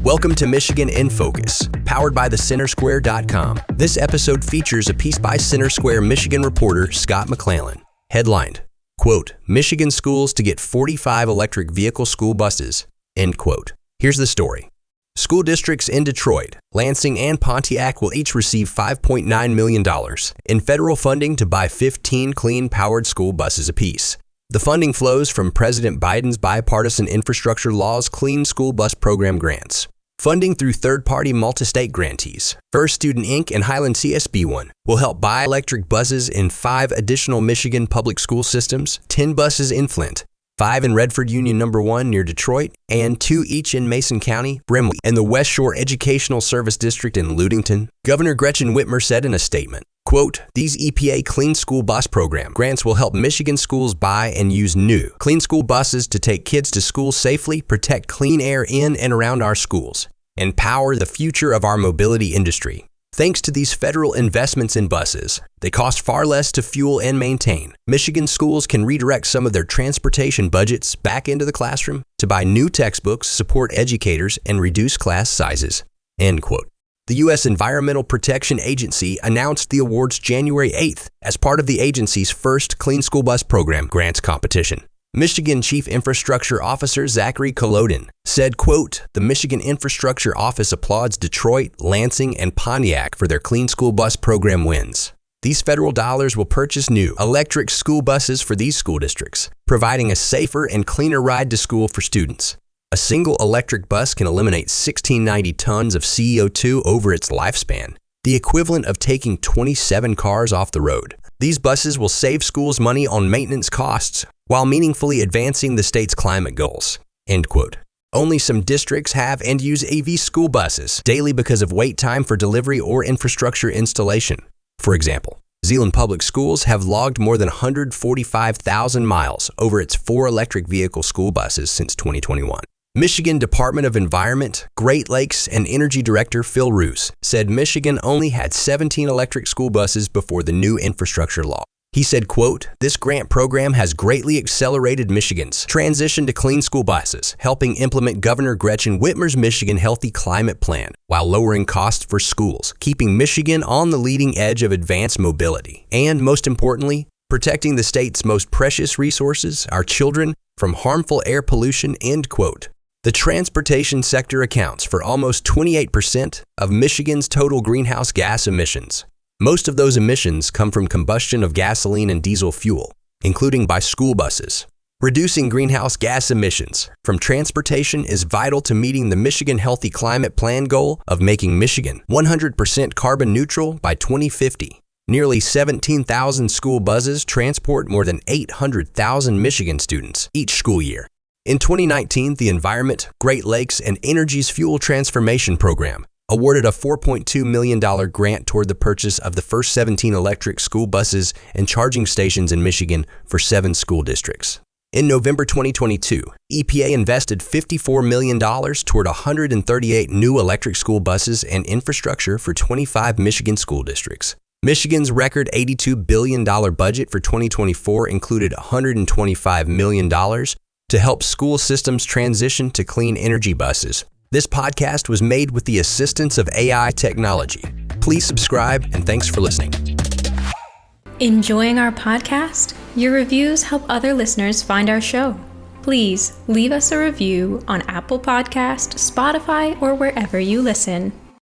Welcome to Michigan in Focus, powered by thecentersquare.com. This episode features a piece by Center Square Michigan reporter Scott McClellan. Headlined, quote, Michigan schools to get 45 electric vehicle school buses, end quote. Here's the story. School districts in Detroit, Lansing, and Pontiac will each receive $5.9 million in federal funding to buy 15 clean-powered school buses apiece. The funding flows from President Biden's Bipartisan Infrastructure Law's Clean School Bus Program grants. Funding through third-party multi-state grantees, First Student Inc. and Highland CSB will help buy electric buses in 5 additional Michigan public school systems, 10 buses in Flint, 5 in Redford Union No. 1 near Detroit, and 2 each in Mason County, Brimley, and the West Shore Educational Service District in Ludington. Governor Gretchen Whitmer said in a statement, quote, these EPA Clean School Bus Program grants will help Michigan schools buy and use new, clean school buses to take kids to school safely, protect clean air in and around our schools, and power the future of our mobility industry. Thanks to these federal investments in buses, they cost far less to fuel and maintain. Michigan schools can redirect some of their transportation budgets back into the classroom to buy new textbooks, support educators, and reduce class sizes, end quote. The U.S. Environmental Protection Agency announced the awards January 8th as part of the agency's first Clean School Bus Program grants competition. Michigan Chief Infrastructure Officer Zachary Kolodin said, quote, the Michigan Infrastructure Office applauds Detroit, Lansing, and Pontiac for their Clean School Bus Program wins. These federal dollars will purchase new electric school buses for these school districts, providing a safer and cleaner ride to school for students. A single electric bus can eliminate 1,690 tons of CO2 over its lifespan, the equivalent of taking 27 cars off the road. These buses will save schools money on maintenance costs while meaningfully advancing the state's climate goals, end quote. Only some districts have and use AV school buses daily because of wait time for delivery or infrastructure installation. For example, Zeeland Public Schools have logged more than 145,000 miles over its 4 electric vehicle school buses since 2021. Michigan Department of Environment, Great Lakes, and Energy Director Phil Roos said Michigan only had 17 electric school buses before the new infrastructure law. He said, quote, this grant program has greatly accelerated Michigan's transition to clean school buses, helping implement Governor Gretchen Whitmer's Michigan Healthy Climate Plan while lowering costs for schools, keeping Michigan on the leading edge of advanced mobility, and most importantly, protecting the state's most precious resources, our children, from harmful air pollution, end quote. The transportation sector accounts for almost 28% of Michigan's total greenhouse gas emissions. Most of those emissions come from combustion of gasoline and diesel fuel, including by school buses. Reducing greenhouse gas emissions from transportation is vital to meeting the Michigan Healthy Climate Plan goal of making Michigan 100% carbon neutral by 2050. Nearly 17,000 school buses transport more than 800,000 Michigan students each school year. In 2019, the Environment, Great Lakes, and Energy's Fuel Transformation Program awarded a $4.2 million grant toward the purchase of the first 17 electric school buses and charging stations in Michigan for 7 school districts. In November 2022, EPA invested $54 million toward 138 new electric school buses and infrastructure for 25 Michigan school districts. Michigan's record $82 billion budget for 2024 included $125 million to help school systems transition to clean energy buses. This podcast was made with the assistance of AI technology. Please subscribe, and thanks for listening. Enjoying our podcast? Your reviews help other listeners find our show. Please leave us a review on Apple Podcast, Spotify, or wherever you listen.